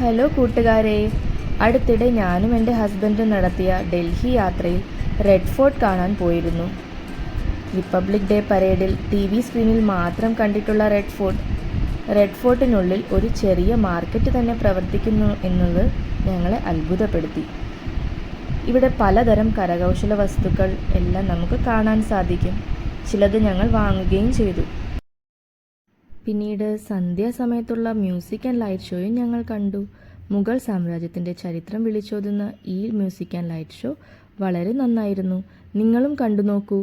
Hello കൂട്ടുകാരെ, അടുത്തിടെ ഞാനും എൻ്റെ ഹസ്ബൻഡും നടത്തിയ ഡൽഹി യാത്രയിൽ റെഡ് ഫോർട്ട് കാണാൻ പോയിരുന്നു. റിപ്പബ്ലിക് ഡേ പരേഡിൽ TV സ്ക്രീനിൽ മാത്രം കണ്ടിട്ടുള്ള റെഡ് ഫോർട്ടിനുള്ളിൽ ഒരു ചെറിയ മാർക്കറ്റ് തന്നെ പ്രവർത്തിക്കുന്നു എന്നത് ഞങ്ങളെ അത്ഭുതപ്പെടുത്തി. ഇവിടെ പലതരം കരകൗശല വസ്തുക്കൾ എല്ലാം നമുക്ക് കാണാൻ സാധിക്കും. ചിലത് ഞങ്ങൾ വാങ്ങുകയും ചെയ്തു. പിന്നീട് സന്ധ്യാസമയത്തുള്ള മ്യൂസിക് ആൻഡ് ലൈറ്റ് ഷോയും ഞങ്ങൾ കണ്ടു. മുഗൾ സാമ്രാജ്യത്തിൻ്റെ ചരിത്രം വിളിച്ചോതുന്ന ഈ മ്യൂസിക് ആൻഡ് ലൈറ്റ് ഷോ വളരെ നന്നായിരുന്നു. നിങ്ങളും കണ്ടു നോക്കൂ.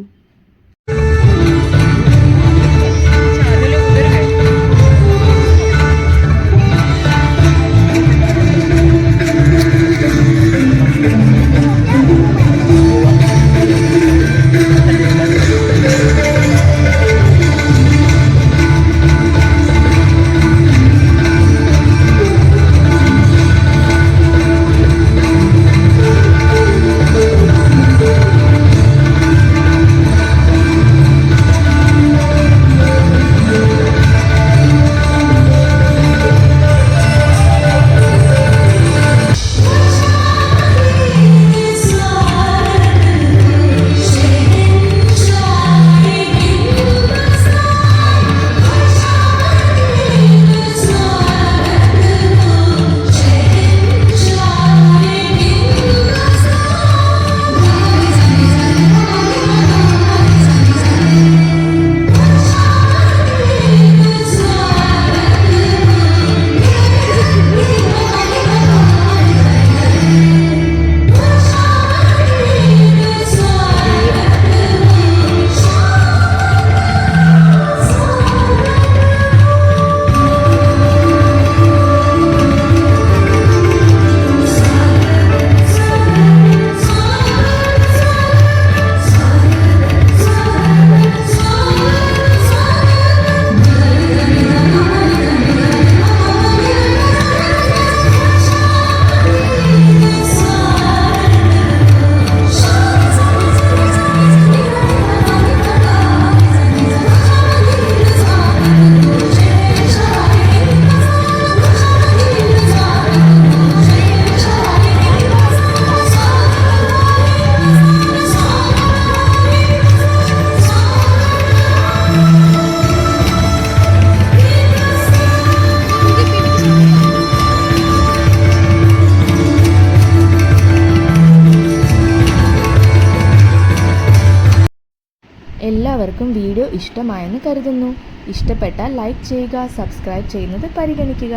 എല്ലാവർക്കും വീഡിയോ ഇഷ്ടമായെന്ന് കരുതുന്നു. ഇഷ്ടപ്പെട്ടാൽ ലൈക്ക് ചെയ്യുക, സബ്സ്ക്രൈബ് ചെയ്യുന്നത് പരിഗണിക്കുക.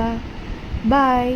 ബൈ.